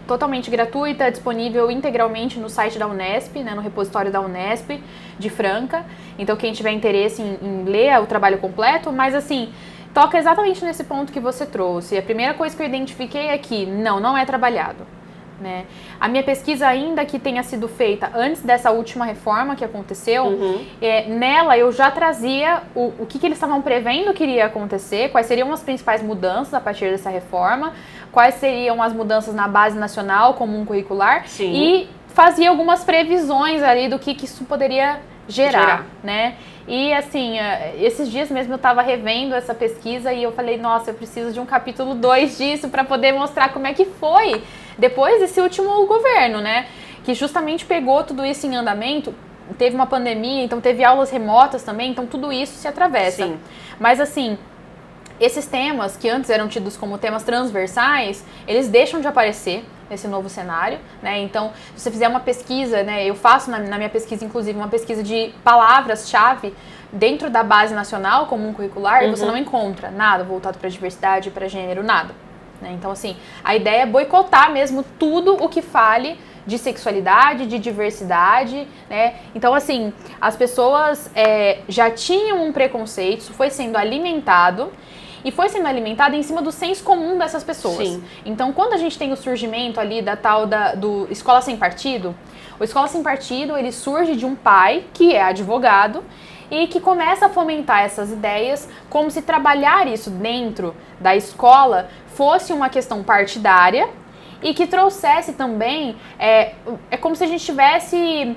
totalmente gratuita, disponível integralmente no site da Unesp, né, no repositório da Unesp de Franca. Então, quem tiver interesse em ler o trabalho completo, mas assim, toca exatamente nesse ponto que você trouxe. A primeira coisa que eu identifiquei é que não é trabalhado. né? A minha pesquisa, ainda que tenha sido feita antes dessa última reforma que aconteceu, nela eu já trazia o que eles estavam prevendo que iria acontecer, quais seriam as principais mudanças a partir dessa reforma, quais seriam as mudanças na base nacional comum curricular, e fazia algumas previsões ali do que isso poderia gerar, né? E assim, esses dias mesmo eu estava revendo essa pesquisa e eu falei, nossa, eu preciso de um capítulo 2 disso para poder mostrar como é que foi depois desse último governo, né? Que justamente pegou tudo isso em andamento, teve uma pandemia, então teve aulas remotas também, então tudo isso se atravessa. Sim. Mas assim, esses temas que antes eram tidos como temas transversais, eles deixam de aparecer nesse novo cenário, né? Então, se você fizer uma pesquisa, né, eu faço na minha pesquisa, inclusive, uma pesquisa de palavras-chave dentro da base nacional comum curricular, e você não encontra nada voltado para diversidade, para gênero, nada. Né? Então, assim, a ideia é boicotar mesmo tudo o que fale de sexualidade, de diversidade, né? Então, assim, as pessoas já tinham um preconceito, isso foi sendo alimentado, e foi sendo alimentada em cima do senso comum dessas pessoas. Sim. Então, quando a gente tem o surgimento ali da tal do Escola Sem Partido, o Escola Sem Partido, ele surge de um pai que é advogado e que começa a fomentar essas ideias como se trabalhar isso dentro da escola fosse uma questão partidária e que trouxesse também, é como se a gente tivesse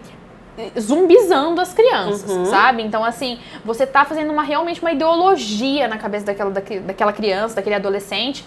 zumbizando as crianças, sabe? Então, assim, você tá fazendo realmente uma ideologia na cabeça daquela criança, daquele adolescente,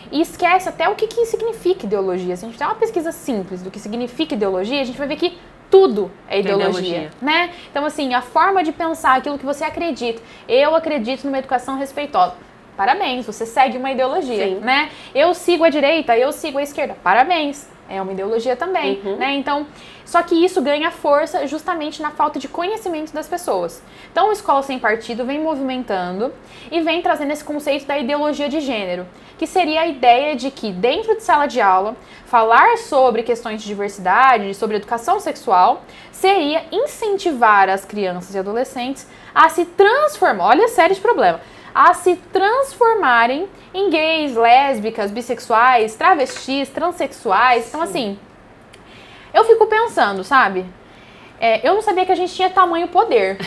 e esquece até o que significa ideologia. Se a gente tem uma pesquisa simples do que significa ideologia, a gente vai ver que tudo é ideologia, né? Então, assim, a forma de pensar, aquilo que você acredita. Eu acredito numa educação respeitosa. Parabéns, você segue uma ideologia, né? Eu sigo a direita, eu sigo a esquerda. Parabéns, é uma ideologia também, né? Então, só que isso ganha força justamente na falta de conhecimento das pessoas. Então, o Escola Sem Partido vem movimentando e vem trazendo esse conceito da ideologia de gênero, que seria a ideia de que dentro de sala de aula, falar sobre questões de diversidade, sobre educação sexual, seria incentivar as crianças e adolescentes a se transformar, olha a série de problema, a se transformarem em gays, lésbicas, bissexuais, travestis, transexuais. Então, assim, eu fico pensando, sabe? Eu não sabia que a gente tinha tamanho poder,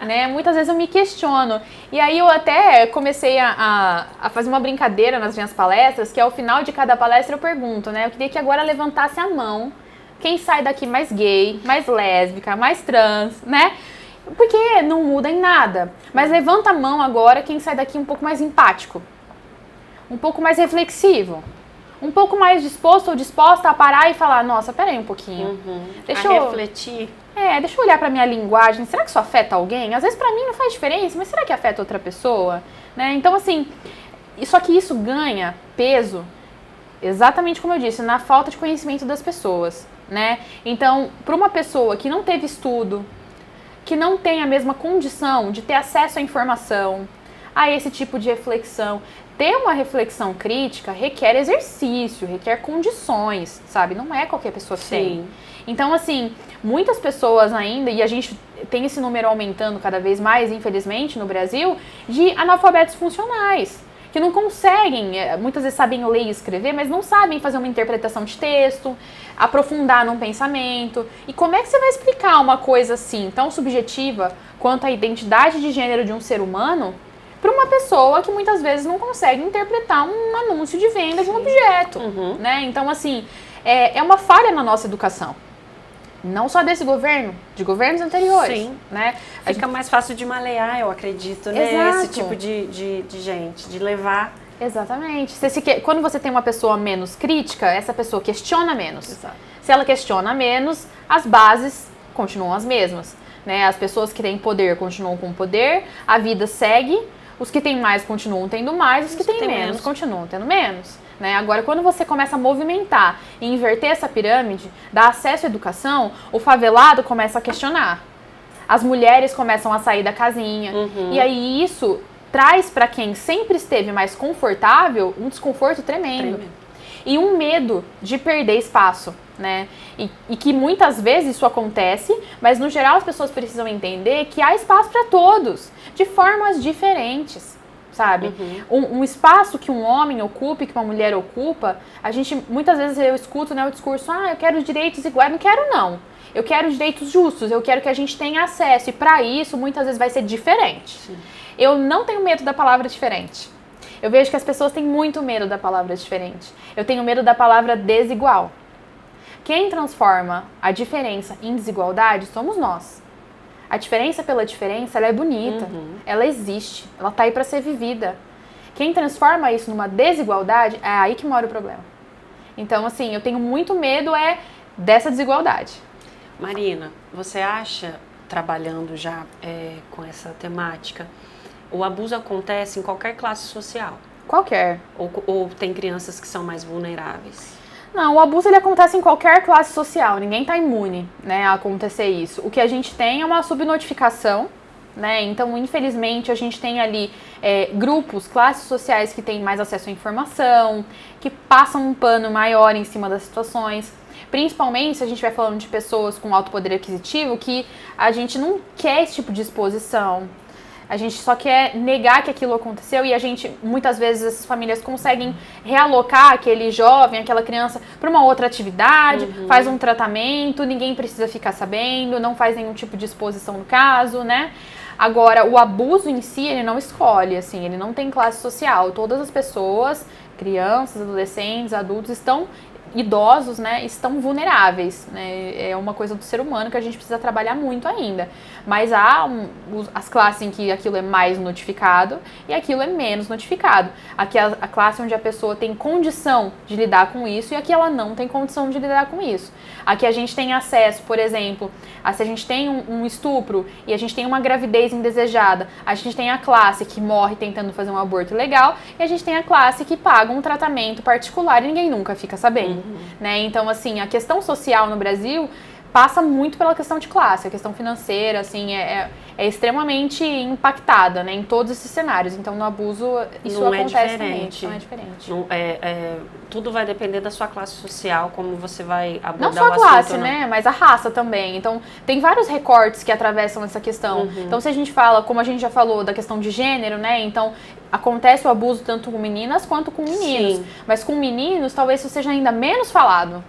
né? Muitas vezes eu me questiono. E aí eu até comecei a fazer uma brincadeira nas minhas palestras, que ao final de cada palestra eu pergunto, né? Eu queria que agora levantasse a mão quem sai daqui mais gay, mais lésbica, mais trans, né? Porque não muda em nada. Mas levanta a mão agora quem sai daqui um pouco mais empático, um pouco mais reflexivo, um pouco mais disposto ou disposta a parar e falar, nossa, peraí um pouquinho. Deixa eu refletir. Deixa eu olhar pra minha linguagem. Será que isso afeta alguém? Às vezes pra mim não faz diferença, mas será que afeta outra pessoa? Né? Então, assim, só que isso ganha peso, exatamente como eu disse, na falta de conhecimento das pessoas, né? Então, para uma pessoa que não teve estudo, que não tem a mesma condição de ter acesso à informação, a esse tipo de reflexão, ter uma reflexão crítica requer exercício, requer condições, sabe? Não é qualquer pessoa que tem. Então, assim, muitas pessoas ainda, e a gente tem esse número aumentando cada vez mais, infelizmente, no Brasil, de analfabetos funcionais, que não conseguem, muitas vezes sabem ler e escrever, mas não sabem fazer uma interpretação de texto, aprofundar num pensamento. E como é que você vai explicar uma coisa assim, tão subjetiva quanto a identidade de gênero de um ser humano, para uma pessoa que muitas vezes não consegue interpretar um anúncio de venda de um objeto, né? Então, assim, é uma falha na nossa educação. Não só desse governo, de governos anteriores. Sim. Né? Fica mais fácil de malear, eu acredito, né? Exato. Esse tipo de gente, de levar. Exatamente. Quando você tem uma pessoa menos crítica, essa pessoa questiona menos. Exato. Se ela questiona menos, as bases continuam as mesmas. Né? As pessoas que têm poder continuam com poder, a vida segue, os que têm mais continuam tendo mais, os que têm menos continuam tendo menos. Né? Agora, quando você começa a movimentar e inverter essa pirâmide, dar acesso à educação, o favelado começa a questionar. As mulheres começam a sair da casinha. E aí isso traz para quem sempre esteve mais confortável um desconforto tremendo. E um medo de perder espaço. Né? E que muitas vezes isso acontece, mas no geral as pessoas precisam entender que há espaço para todos, de formas diferentes. sabe? Um espaço que um homem ocupe, que uma mulher ocupa, a gente, muitas vezes eu escuto, né, o discurso, eu quero direitos iguais. Não quero, não. Eu quero direitos justos, eu quero que a gente tenha acesso. E para isso, muitas vezes vai ser diferente. Sim. Eu não tenho medo da palavra diferente. Eu vejo que as pessoas têm muito medo da palavra diferente. Eu tenho medo da palavra desigual. Quem transforma a diferença em desigualdade somos nós. A diferença pela diferença, ela é bonita, ela existe, ela tá aí para ser vivida. Quem transforma isso numa desigualdade, é aí que mora o problema. Então, assim, eu tenho muito medo dessa desigualdade. Marina, você acha, trabalhando já com essa temática, o abuso acontece em qualquer classe social? Qualquer. Ou tem crianças que são mais vulneráveis? Não, o abuso ele acontece em qualquer classe social, ninguém está imune, né, a acontecer isso. O que a gente tem é uma subnotificação, né, então infelizmente a gente tem ali grupos, classes sociais que têm mais acesso à informação, que passam um pano maior em cima das situações. Principalmente se a gente vai falando de pessoas com alto poder aquisitivo, que a gente não quer esse tipo de exposição. A gente só quer negar que aquilo aconteceu e a gente, muitas vezes, essas famílias conseguem realocar aquele jovem, aquela criança para uma outra atividade, faz um tratamento, ninguém precisa ficar sabendo, não faz nenhum tipo de exposição no caso, né? Agora, o abuso em si, ele não escolhe, assim, ele não tem classe social. Todas as pessoas, crianças, adolescentes, adultos, idosos, né, estão vulneráveis, né, é uma coisa do ser humano que a gente precisa trabalhar muito ainda, mas há as classes em que aquilo é mais notificado e aquilo é menos notificado, aqui a classe onde a pessoa tem condição de lidar com isso e aqui ela não tem condição de lidar com isso, aqui a gente tem acesso, por exemplo, se a gente tem um estupro e a gente tem uma gravidez indesejada, a gente tem a classe que morre tentando fazer um aborto legal e a gente tem a classe que paga um tratamento particular e ninguém nunca fica sabendo. Né? Então, assim, a questão social no Brasil passa muito pela questão de classe, a questão financeira, assim, é extremamente impactada, né, em todos esses cenários. Então, no abuso, isso não acontece também, não é diferente. Tudo vai depender da sua classe social, como você vai abordar não só o assunto. Não só a classe, né, mas a raça também. Então, tem vários recortes que atravessam essa questão. Então, se a gente fala, como a gente já falou, da questão de gênero, né, então acontece o abuso tanto com meninas quanto com meninos. Sim. Mas com meninos, talvez isso seja ainda menos falado.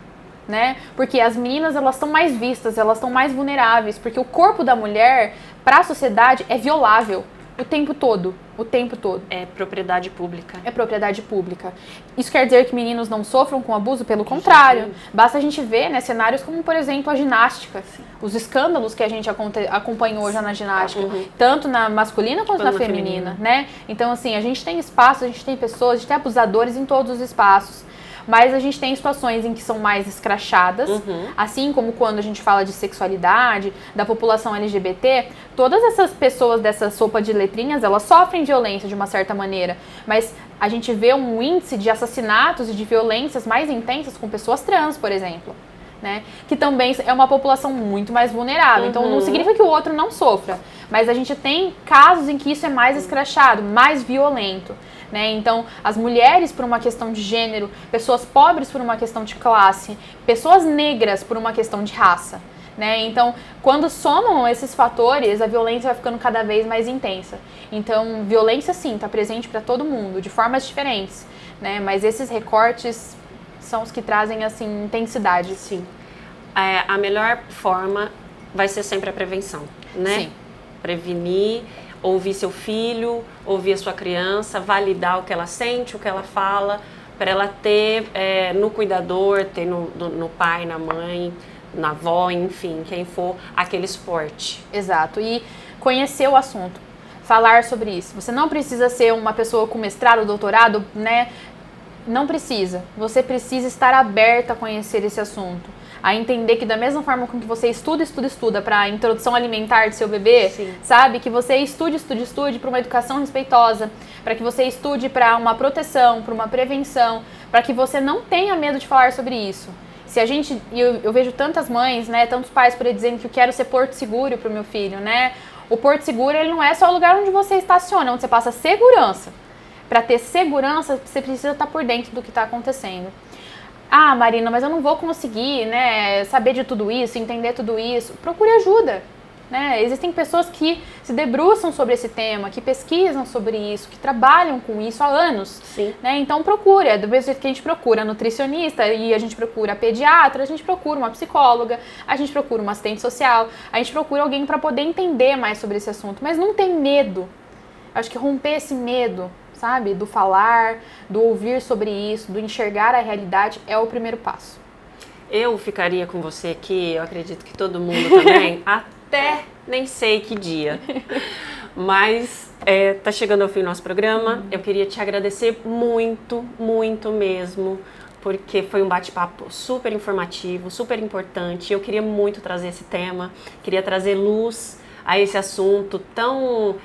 Né? Porque as meninas, elas estão mais vistas, elas estão mais vulneráveis, porque o corpo da mulher, para a sociedade, é violável o tempo todo, o tempo todo. É propriedade pública. É propriedade pública. Isso quer dizer que meninos não sofram com abuso? Pelo contrário. Basta a gente ver, né, cenários como, por exemplo, a ginástica. Sim. Os escândalos que a gente acompanhou já na ginástica, tanto na masculina quanto na feminina, né? Então, assim, a gente tem espaço, a gente tem pessoas, a gente tem abusadores em todos os espaços. Mas a gente tem situações em que são mais escrachadas, assim como quando a gente fala de sexualidade, da população LGBT, todas essas pessoas dessa sopa de letrinhas, elas sofrem violência de uma certa maneira, mas a gente vê um índice de assassinatos e de violências mais intensas com pessoas trans, por exemplo, né? Que também é uma população muito mais vulnerável, então não significa que o outro não sofra, mas a gente tem casos em que isso é mais escrachado, mais violento. Né? Então, as mulheres por uma questão de gênero, pessoas pobres por uma questão de classe, pessoas negras por uma questão de raça. Né? Então, quando somam esses fatores, a violência vai ficando cada vez mais intensa. Então, violência sim, está presente para todo mundo, de formas diferentes. Né? Mas esses recortes são os que trazem assim, intensidade. Sim. A melhor forma vai ser sempre a prevenção, né? Sim. Prevenir, ouvir seu filho, ouvir a sua criança, validar o que ela sente, o que ela fala, para ela ter no cuidador, ter no pai, na mãe, na avó, enfim, quem for, aquele suporte. Exato, e conhecer o assunto, falar sobre isso. Você não precisa ser uma pessoa com mestrado, doutorado, né? Não precisa. Você precisa estar aberta a conhecer esse assunto. A entender que da mesma forma com que você estuda para a introdução alimentar do seu bebê, sim, sabe? Que você estude para uma educação respeitosa, para que você estude para uma proteção, para uma prevenção, para que você não tenha medo de falar sobre isso. Se a gente, eu vejo tantas mães, né, tantos pais por aí dizendo que eu quero ser porto seguro para o meu filho, né? O porto seguro, ele não é só o lugar onde você estaciona, onde você passa segurança. Para ter segurança, você precisa estar por dentro do que está acontecendo. Ah, Marina, mas eu não vou conseguir, né, saber de tudo isso, entender tudo isso. Procure ajuda. né? Existem pessoas que se debruçam sobre esse tema, que pesquisam sobre isso, que trabalham com isso há anos. Sim. Né? Então procura, do mesmo jeito que a gente procura nutricionista e a gente procura pediatra, a gente procura uma psicóloga, a gente procura uma assistente social, a gente procura alguém para poder entender mais sobre esse assunto, mas não tem medo. Acho que romper esse medo, sabe, do falar, do ouvir sobre isso, do enxergar a realidade é o primeiro passo. Eu ficaria com você aqui, eu acredito que todo mundo também, até nem sei que dia. Mas tá chegando ao fim do nosso programa. Eu queria te agradecer muito, muito mesmo, porque foi um bate-papo super informativo, super importante. Eu queria muito trazer esse tema, queria trazer luz a esse assunto tão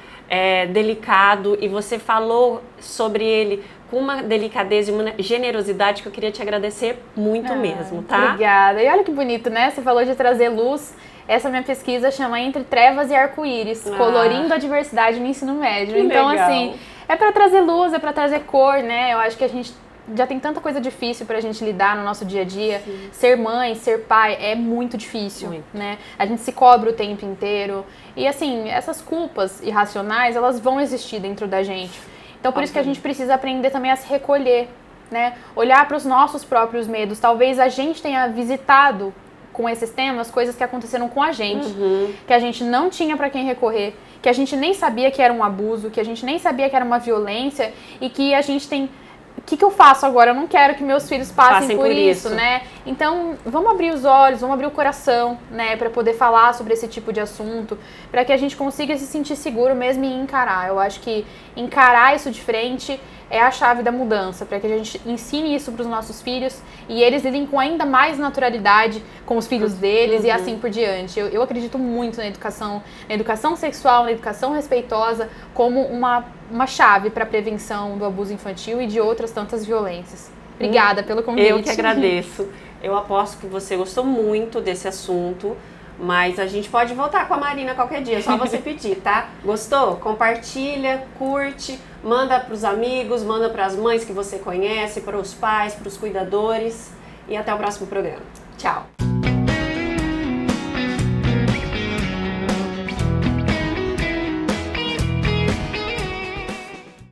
delicado, e você falou sobre ele com uma delicadeza e uma generosidade que eu queria te agradecer muito mesmo, tá? Obrigada. E olha que bonito, né? Você falou de trazer luz. Essa minha pesquisa chama Entre Trevas e Arco-Íris, colorindo a diversidade no ensino médio. Então, legal. assim, é para trazer luz, é para trazer cor, né? Eu acho que a gente já tem tanta coisa difícil pra gente lidar no nosso dia a dia. Sim. Ser mãe, ser pai é muito difícil, né? A gente se cobra o tempo inteiro. E assim, essas culpas irracionais, elas vão existir dentro da gente. Então por isso que a gente precisa aprender também a se recolher, né? Olhar para os nossos próprios medos. Talvez a gente tenha visitado com esses temas coisas que aconteceram com a gente, que a gente não tinha para quem recorrer, que a gente nem sabia que era um abuso, que a gente nem sabia que era uma violência e que a gente tem... O que eu faço agora? Eu não quero que meus filhos passem por isso, né? Então, vamos abrir os olhos, vamos abrir o coração, né? Para poder falar sobre esse tipo de assunto, para que a gente consiga se sentir seguro mesmo e encarar. Eu acho que encarar isso de frente é a chave da mudança, para que a gente ensine isso para os nossos filhos e eles lidem com ainda mais naturalidade com os filhos deles e assim por diante. Eu acredito muito na educação sexual, na educação respeitosa como uma chave para a prevenção do abuso infantil e de outras tantas violências. Obrigada pelo convite. Eu que agradeço. Eu aposto que você gostou muito desse assunto, mas a gente pode voltar com a Marina qualquer dia, é só você pedir, tá? Gostou? Compartilha, curte, manda para os amigos, manda para as mães que você conhece, para os pais, para os cuidadores, e até o próximo programa. Tchau!